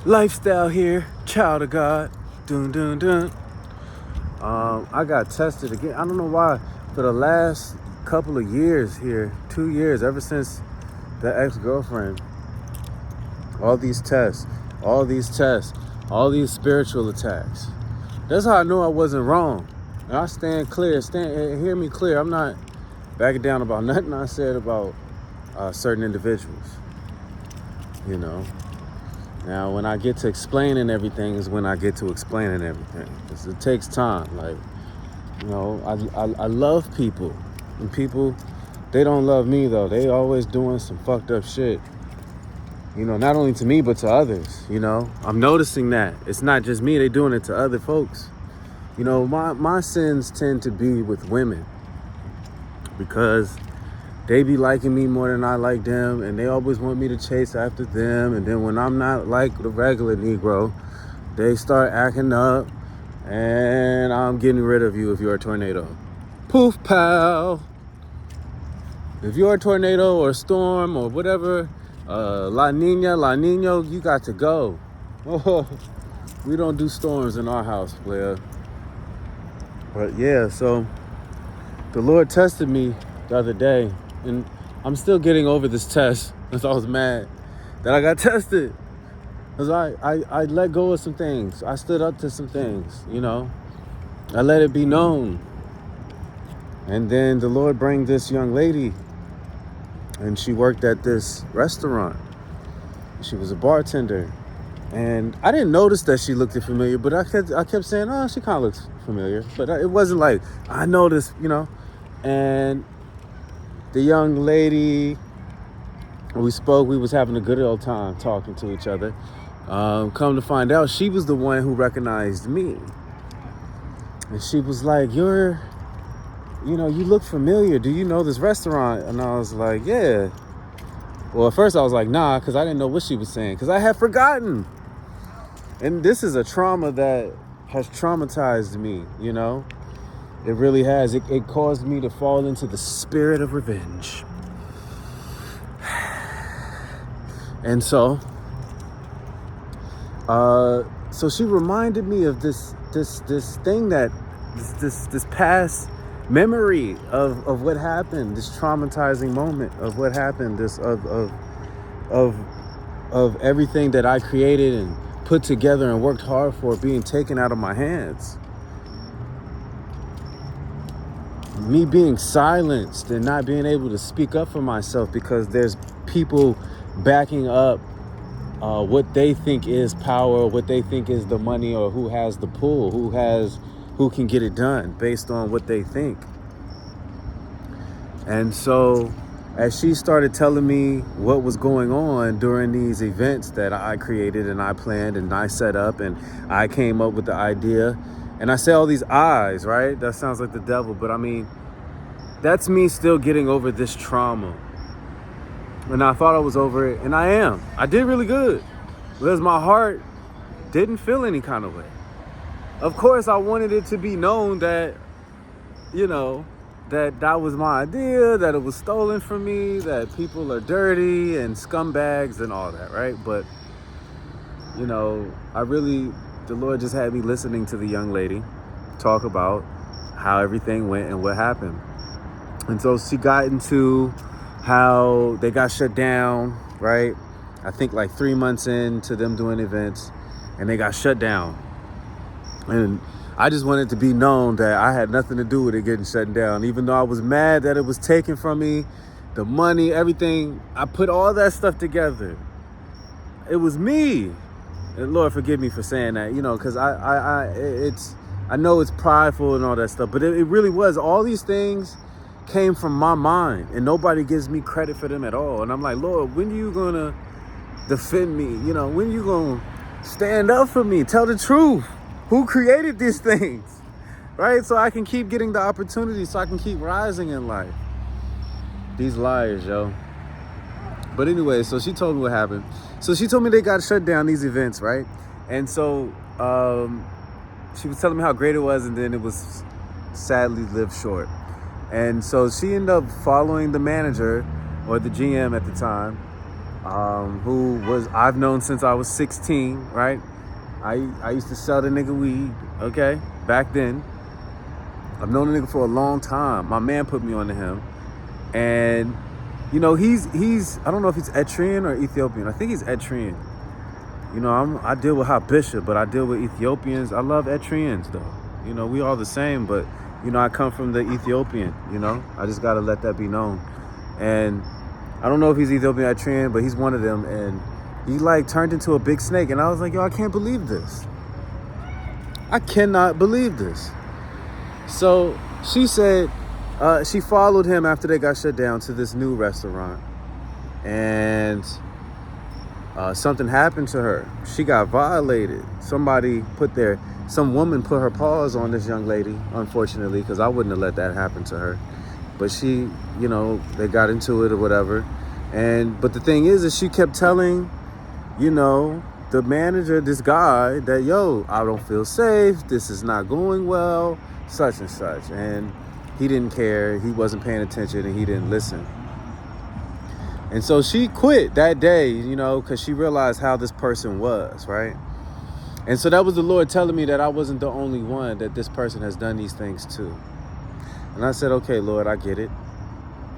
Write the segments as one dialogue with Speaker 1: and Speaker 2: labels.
Speaker 1: LifeStyle here, child of God. Dun dun dun. I got tested again. I don't know why. For the last couple of years here, 2 years, ever since the ex-girlfriend, all these tests, all these spiritual attacks. That's how I knew I wasn't wrong. And I stand clear. Hear me clear. I'm not backing down about nothing I said about certain individuals. You know. Now, when I get to explaining everything is when I get to explaining everything. Because it takes time. Like, you know, I love people. And people, they don't love me, though. They always doing some fucked up shit. You know, not only to me, but to others, you know. I'm noticing that. It's not just me. They doing it to other folks. You know, my sins tend to be with women. Because they be liking me more than I like them, and they always want me to chase after them. And then when I'm not like the regular Negro, they start acting up, and I'm getting rid of you if you're a tornado. Poof, pal. If you're a tornado or a storm or whatever, La Nino, you got to go. Oh, we don't do storms in our house, player. But yeah, so the Lord tested me the other day. And I'm still getting over this test because I was mad that I got tested. Because I let go of some things. I stood up to some things, you know. I let it be known. And then the Lord bring this young lady. And she worked at this restaurant. She was a bartender. And I didn't notice that she looked familiar. But I kept saying, oh, she kind of looks familiar. But it wasn't like, I noticed, you know. And the young lady, we spoke, we was having a good old time talking to each other. Come to find out, she was the one who recognized me. And she was like, you look familiar. Do you know this restaurant? And I was like, yeah. Well, at first I was like, nah, because I didn't know what she was saying, because I had forgotten. And this is a trauma that has traumatized me, you know? It really has. It caused me to fall into the spirit of revenge. And so she reminded me of this thing that this past memory of what happened, this traumatizing moment of what happened, this of everything that I created and put together and worked hard for being taken out of my hands. Me being silenced and not being able to speak up for myself because there's people backing up what they think is power, what they think is the money, or who has the pull, who can get it done based on what they think. And so as she started telling me what was going on during these events that I created and I planned and I set up and I came up with the idea, and I say all these I's, right? That sounds like the devil, but I mean, that's me still getting over this trauma. And I thought I was over it, and I am. I did really good because my heart didn't feel any kind of way. Of course, I wanted it to be known that, you know, that was my idea, that it was stolen from me, that people are dirty and scumbags and all that, right? But, you know, the Lord just had me listening to the young lady talk about how everything went and what happened. And so she got into how they got shut down, right? I think like 3 months into them doing events, and they got shut down. And I just wanted to be known that I had nothing to do with it getting shut down. Even though I was mad that it was taken from me, the money, everything, I put all that stuff together. It was me. And Lord, forgive me for saying that, you know, because I know it's prideful and all that stuff, but it really was. All these things came from my mind, and nobody gives me credit for them at all. And I'm like, Lord, when are you gonna defend me? You know, when are you gonna stand up for me? Tell the truth. Who created these things? Right? So I can keep getting the opportunity, so I can keep rising in life. These liars, yo. But anyway, so she told me what happened. So she told me they got shut down, these events, right? And so she was telling me how great it was, and then it was sadly lived short. And so she ended up following the manager, or the GM at the time, who I've known since I was 16, right? I used to sell the nigga weed, okay, back then. I've known the nigga for a long time. My man put me onto him. And, you know, he's I don't know if he's Eritrean or Ethiopian. I think he's Eritrean. You know, I deal with Habesha, but I deal with Ethiopians. I love Eritreans, though. You know, we all the same, but, you know, I come from the Ethiopian, you know. I just got to let that be known. And I don't know if he's Ethiopian or Eritrean, but he's one of them. And he, like, turned into a big snake. And I was like, yo, I can't believe this. I cannot believe this. So she said she followed him after they got shut down to this new restaurant. And something happened to her. She got violated. Some woman put her paws on this young lady, unfortunately, because I wouldn't have let that happen to her. But she, you know, they got into it or whatever. But the thing is she kept telling, you know, the manager, this guy, that, yo, I don't feel safe. This is not going well, such and such. And he didn't care. He wasn't paying attention and he didn't listen. And so she quit that day, you know, because she realized how this person was, right? And so that was the Lord telling me that I wasn't the only one, that this person has done these things too. And I said, okay, Lord, I get it.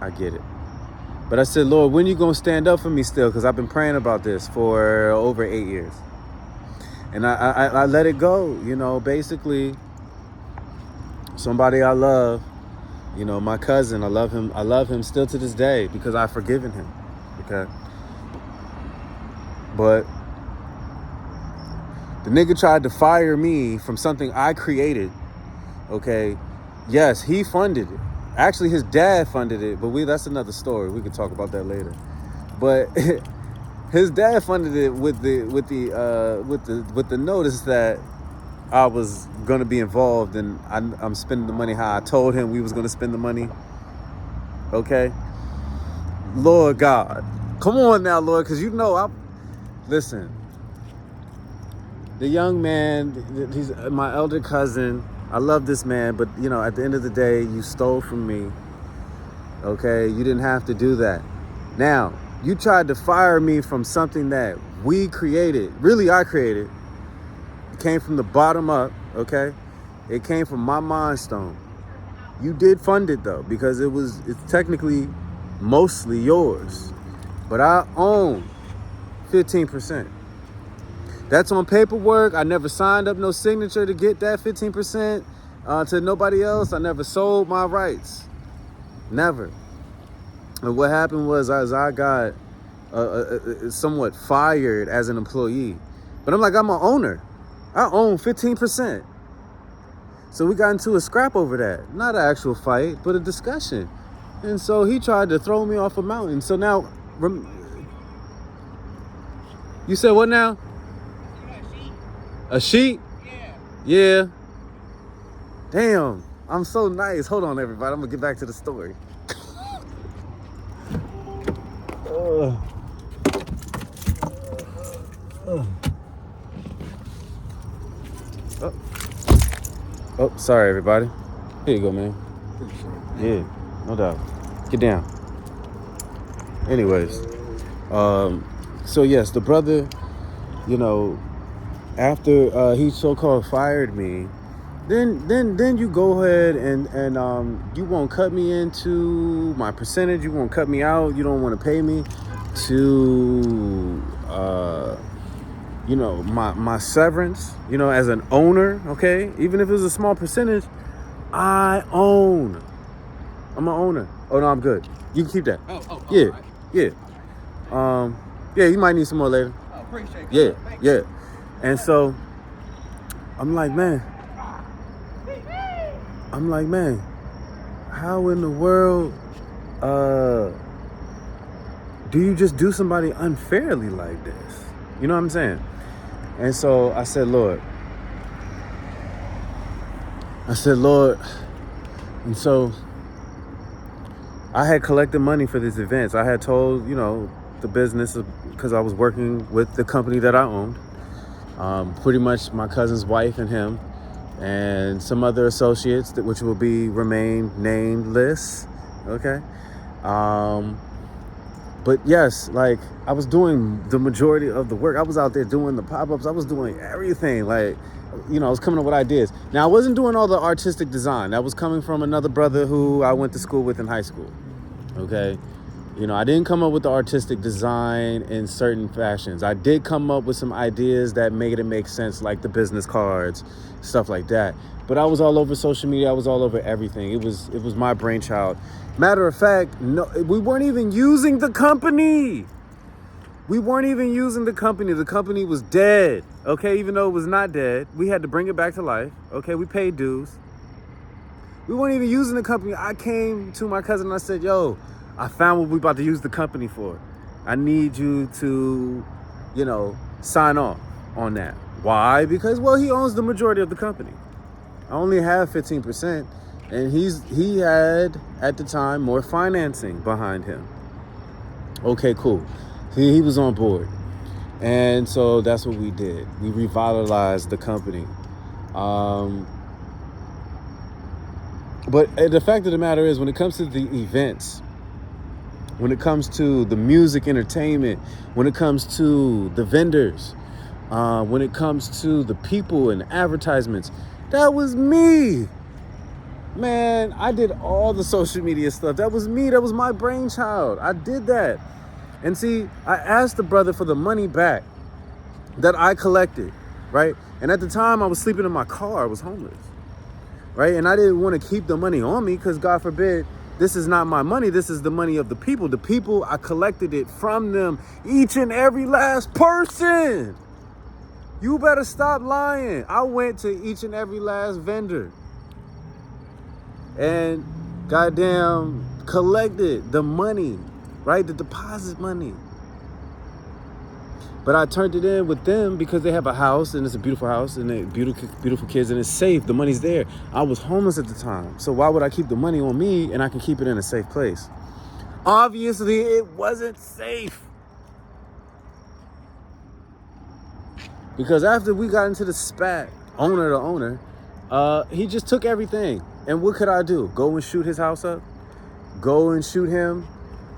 Speaker 1: I get it. But I said, Lord, when you going to stand up for me still? Because I've been praying about this for over 8 years. And I let it go, you know, basically somebody I love, you know, my cousin, I love him still to this day because I've forgiven him, okay? But the nigga tried to fire me from something I created, okay? Yes, he funded it. Actually, his dad funded it, but that's another story. We could talk about that later. But his dad funded it with the notice that I was gonna be involved, and I'm spending the money how I told him we was gonna spend the money. Okay, Lord God, come on now, Lord, because you know listen. The young man, he's my elder cousin. I love this man, but, you know, at the end of the day, you stole from me, okay? You didn't have to do that. Now, you tried to fire me from something that we created. Really, I created. It came from the bottom up, okay? It came from my mind stone. You did fund it, though, because it's technically mostly yours. But I own 15%. That's on paperwork. I never signed up no signature to get that 15% to nobody else. I never sold my rights. Never. And what happened was I got somewhat fired as an employee. But I'm an owner. I own 15%. So we got into a scrap over that. Not an actual fight, but a discussion. And so he tried to throw me off a mountain. So now, you said what now? A sheet? Yeah. Damn, I'm so nice. Hold on, everybody. I'm gonna get back to the story. Oh, sorry, everybody. Here you go, man. Yeah, no doubt. Get down. Anyways, so yes, the brother, you know, after he so-called fired me, then you go ahead and you won't cut me into my percentage. You won't cut me out. You don't want to pay me to you know, my severance, you know, as an owner, okay? Even if it was a small percentage, I own. I'm an owner. Oh no, I'm good. You can keep that. Yeah, right. Yeah. Yeah, you might need some more later. Oh, appreciate it. Yeah. And so I'm like, man, how in the world do you just do somebody unfairly like this? You know what I'm saying? And so I said, Lord. And so I had collected money for these events. I had told, you know, the business, because I was working with the company that I owned. Pretty much my cousin's wife and him and some other associates, which will remain nameless, okay? But yes, like I was doing the majority of the work. I was out there doing the pop-ups. I was doing everything. Like, I was coming up with ideas. Now, I wasn't doing all the artistic design. That was coming from another brother who I went to school with in high school. Okay. I didn't come up with the artistic design in certain fashions. I did come up with some ideas that made it make sense, like the business cards, stuff like that. But I was all over social media. I was all over everything. It was my brainchild. Matter of fact, no, we weren't even using the company. The company was dead. Okay, even though it was not dead, we had to bring it back to life. Okay, we paid dues. We weren't even using the company. I came to my cousin and I said, yo, I found what we about to use the company for. I need you to, sign off on that. Why? Because, he owns the majority of the company. I only have 15%. And he had, at the time, more financing behind him. Okay, cool. He was on board. And so that's what we did. We revitalized the company. But the fact of the matter is, when it comes to the events, when it comes to the music entertainment, when it comes to the vendors, when it comes to the people and advertisements, that was me. Man, I did all the social media stuff. That was me. That was my brainchild. I did that. And see, I asked the brother for the money back that I collected, right? And at the time, I was sleeping in my car. I was homeless, right? And I didn't want to keep the money on me because, God forbid, this is not my money. This is the money of the people. The people, I collected it from them, each and every last person. You better stop lying. I went to each and every last vendor and goddamn collected the money, right? The deposit money. But I turned it in with them because they have a house and it's a beautiful house and they beautiful kids and it's safe. The money's there. I was homeless at the time. So why would I keep the money on me and I can keep it in a safe place? Obviously, it wasn't safe. Because after we got into the spat, owner to owner, he just took everything. And what could I do? Go and shoot his house up? Go and shoot him?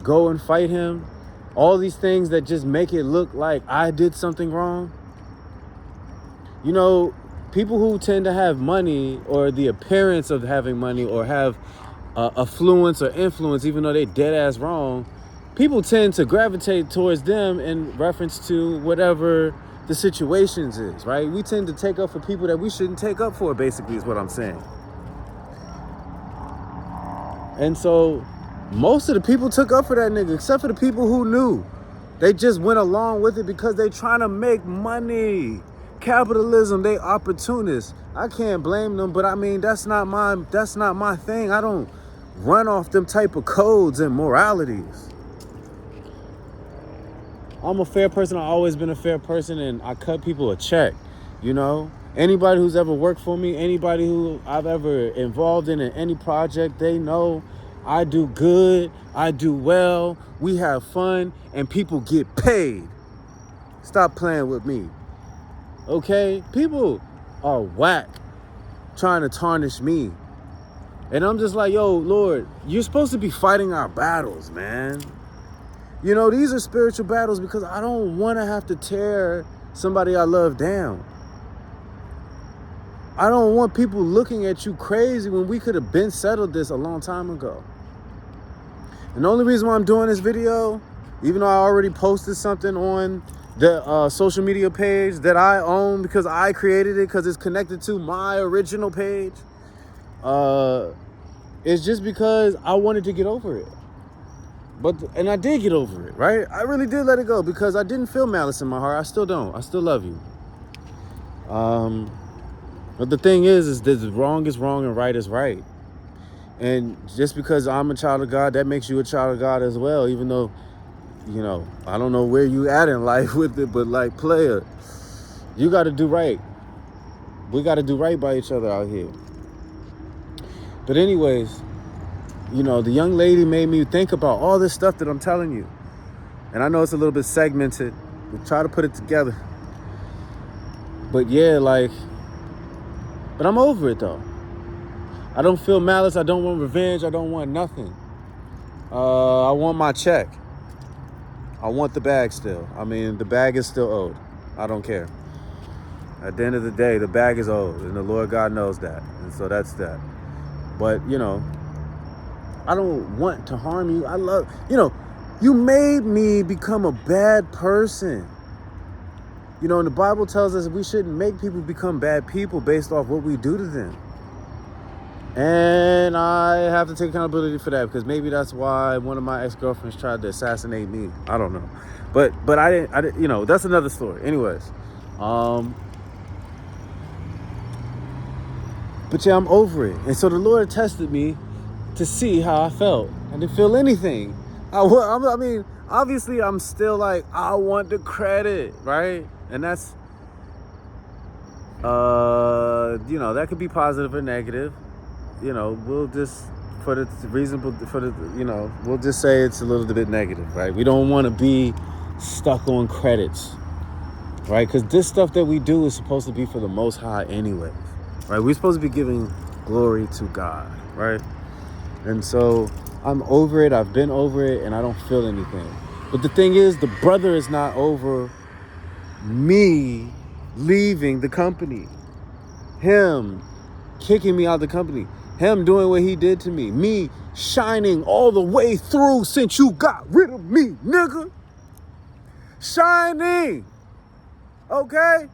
Speaker 1: Go and fight him? All these things that just make it look like I did something wrong. People who tend to have money or the appearance of having money or have affluence or influence, even though they dead ass wrong, people tend to gravitate towards them in reference to whatever the situations is, right? We tend to take up for people that we shouldn't take up for, basically, is what I'm saying. And so most of the people took up for that nigga, except for the people who knew. They just went along with it because they trying to make money. Capitalism, they opportunists. I can't blame them, but I mean, that's not my thing. I don't run off them type of codes and moralities. I'm a fair person. I've always been a fair person, and I cut people a check, Anybody who's ever worked for me, anybody who I've ever involved in any project, they know I do good, I do well, we have fun, and people get paid. Stop playing with me. Okay? People are whack trying to tarnish me. And I'm just like, yo, Lord, you're supposed to be fighting our battles, man. These are spiritual battles because I don't want to have to tear somebody I love down. I don't want people looking at you crazy when we could have been settled this a long time ago. And the only reason why I'm doing this video, even though I already posted something on the social media page that I own because I created it because it's connected to my original page, it's just because I wanted to get over it. And I did get over it, right? I really did let it go because I didn't feel malice in my heart. I still don't. I still love you. But the thing is that wrong is wrong and right is right. And just because I'm a child of God, that makes you a child of God as well, even though, I don't know where you at in life with it, but like, player, you got to do right. We got to do right by each other out here. But anyways, the young lady made me think about all this stuff that I'm telling you. And I know it's a little bit segmented. We'll try to put it together. But yeah, but I'm over it though. I don't feel malice. I don't want revenge. I don't want nothing. I want my check. I want the bag still. I mean, the bag is still owed. I don't care. At the end of the day, the bag is owed, and the Lord God knows that. And so that's that. But, I don't want to harm you. I love, you made me become a bad person. And the Bible tells us we shouldn't make people become bad people based off what we do to them. And I have to take accountability for that, because maybe that's why one of my ex-girlfriends tried to assassinate me. I don't know. But I didn't, that's another story. Anyways. But yeah, I'm over it. And so the Lord tested me to see how I felt. I didn't feel anything. I mean, obviously I'm still like, I want the credit, right? And that's, that could be positive or negative. We'll just, we'll just say it's a little bit negative, right? We don't want to be stuck on credits, right? Because this stuff that we do is supposed to be for the Most High anyways, right? We're supposed to be giving glory to God, right? And so I'm over it. I've been over it, and I don't feel anything. But the thing is, the brother is not over me leaving the company, him kicking me out of the company, him doing what he did to me shining all the way through since you got rid of me, nigga. Shining, okay?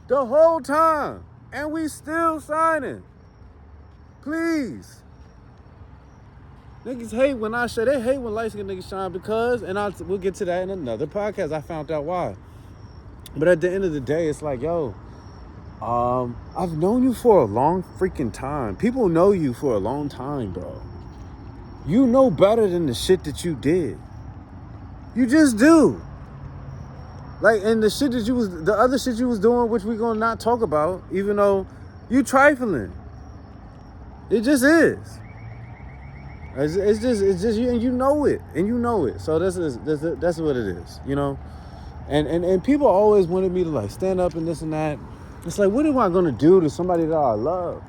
Speaker 1: The whole time. And we still signing. Please. Niggas hate when I say, they hate when light-skinned niggas shine because, and we'll get to that in another podcast. I found out why. But at the end of the day, it's like, yo, I've known you for a long freaking time. People know you for a long time, bro. You know better than the shit that you did. You just do. Like, and the other shit you was doing, which we're gonna not talk about, even though you trifling. It just is. It's just you, and you know it, So that's what it is, And people always wanted me to like stand up and this and that. It's like, what am I gonna do to somebody that I love?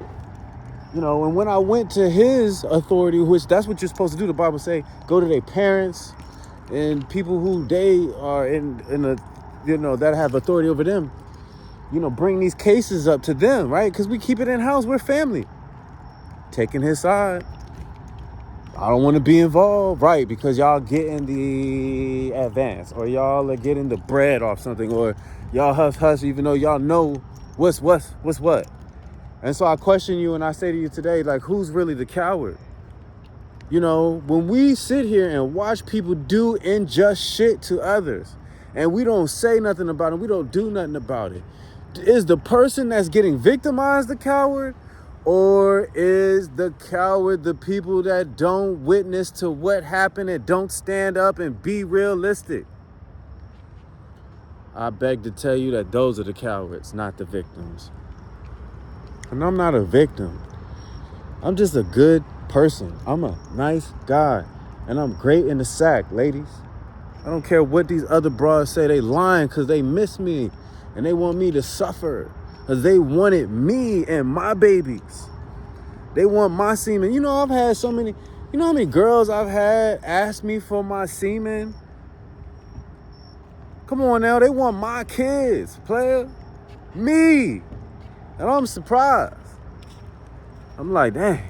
Speaker 1: And when I went to his authority, which that's what you're supposed to do, the Bible say, go to their parents and people who they are in a, that have authority over them. Bring these cases up to them, right? Because we keep it in house. We're family. Taking his side. I don't want to be involved, right? Because y'all getting the advance, or y'all are getting the bread off something, or y'all hush, even though y'all know what's what. And so I question you, and I say to you today, like, who's really the coward? When we sit here and watch people do unjust shit to others, and we don't say nothing about it, we don't do nothing about it, is the person that's getting victimized the coward? Or is the coward the people that don't witness to what happened and don't stand up and be realistic? I beg to tell you that those are the cowards, not the victims. And I'm not a victim. I'm just a good person. I'm a nice guy. And I'm great in the sack, ladies. I don't care what these other broads say. They lying because they miss me. And they want me to suffer. Because they wanted me and my babies. They want my semen. I've had so many, how many girls I've had ask me for my semen? Come on now, they want my kids, player. Me. And I'm surprised. I'm like, dang.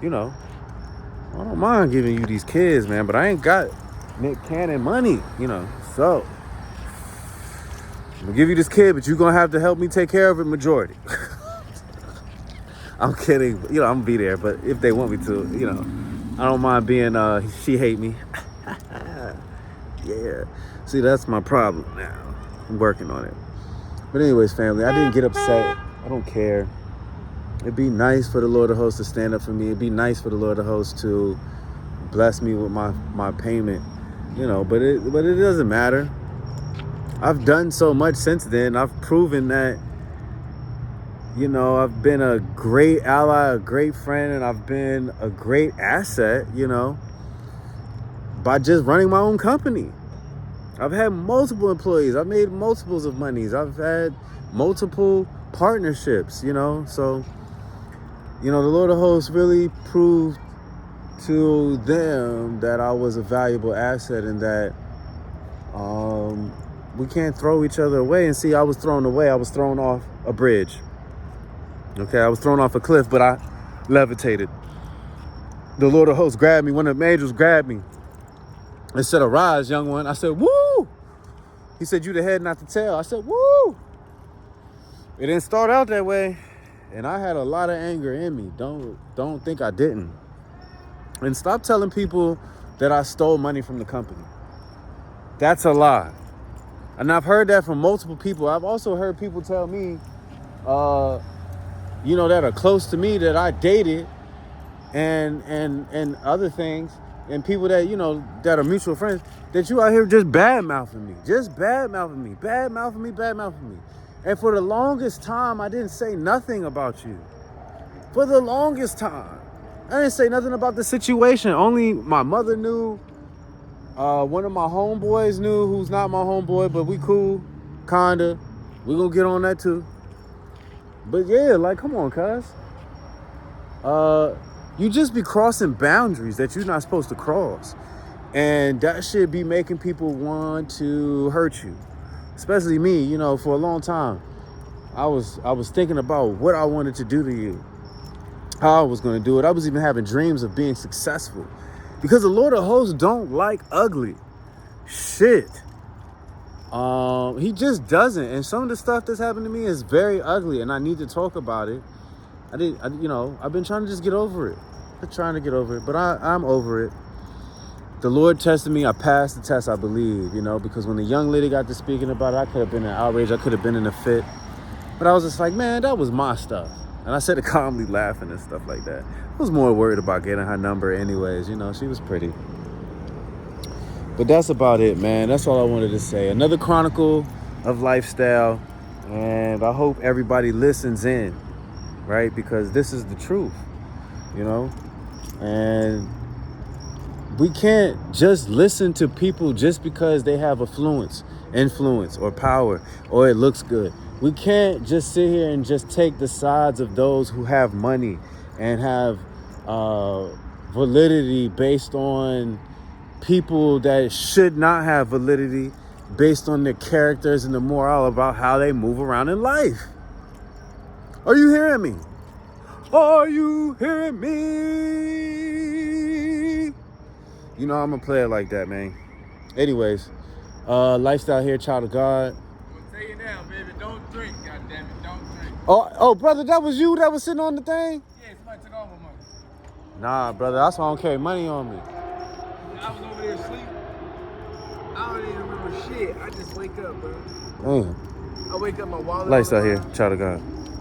Speaker 1: I don't mind giving you these kids, man, but I ain't got Nick Cannon money, so I'm gonna give you this kid, but you're gonna have to help me take care of it majority. I'm kidding, I'm gonna be there, but if they want me to, I don't mind being, she hate me. Yeah, see, that's my problem now. I'm working on it. But anyways, family, I didn't get upset. I don't care. It'd be nice for the Lord of Hosts to stand up for me. It'd be nice for the Lord of Hosts to bless me with my payment, but it doesn't matter. I've done so much since then. I've proven that, I've been a great ally, a great friend, and I've been a great asset, by just running my own company. I've had multiple employees. I've made multiples of monies. I've had multiple partnerships, so, the Lord of Hosts really proved to them that I was a valuable asset and that we can't throw each other away. And see, I was thrown away. I was thrown off a bridge. Okay, I was thrown off a cliff, but I levitated. The Lord of hosts grabbed me. One of the angels grabbed me and said, "Arise, young one." I said, "Woo!" He said, "You the head, not the tail." I said, "Woo!" It didn't start out that way. And I had a lot of anger in me. Don't think I didn't. And stop telling people that I stole money from the company. That's a lie. And I've heard that from multiple people. I've also heard people tell me, that are close to me, that I dated and other things, and people that, that are mutual friends, that you out here just bad-mouthing me. Just bad-mouthing me. Bad-mouthing me, bad-mouthing me. And for the longest time, I didn't say nothing about you. For the longest time. I didn't say nothing about the situation. Only my mother knew. One of my homeboys knew, who's not my homeboy, but we cool, kinda. We gonna get on that too. But yeah, like, come on, cuz. You just be crossing boundaries that you're not supposed to cross. And that should be making people want to hurt you. Especially me, for a long time. I was thinking about what I wanted to do to you. How I was going to do it. I was even having dreams of being successful. Because the Lord of hosts don't like ugly shit. He just doesn't. And some of the stuff that's happened to me is very ugly. And I need to talk about it. I've been trying to just get over it. I'm trying to get over it. But I'm over it. The Lord tested me. I passed the test, I believe, because when the young lady got to speaking about it, I could have been in outrage. I could have been in a fit. But I was just like, man, that was my stuff. And I said it calmly, laughing and stuff like that. I was more worried about getting her number anyways. She was pretty. But that's about it, man. That's all I wanted to say. Another Chronicle of Lifestyle. And I hope everybody listens in, right? Because this is the truth, And we can't just listen to people just because they have influence or power, or it looks good. We can't just sit here and just take the sides of those who have money and have validity based on people that should not have validity, based on their characters and the moral about how they move around in life. Are you hearing me? Are you hearing me? I'm going to play it like that, man. Anyways, lifestyle here, child of God.
Speaker 2: I'm going to tell you now, baby, don't drink, goddammit, don't drink.
Speaker 1: Oh, brother, that was you that was sitting on the thing?
Speaker 2: Yeah, somebody took all my money.
Speaker 1: Nah, brother, that's why I don't carry money on me.
Speaker 2: I was over there asleep. I don't even remember shit. I just wake up, bro.
Speaker 1: Damn.
Speaker 2: I wake up, my wallet.
Speaker 1: Lifestyle here, child of God.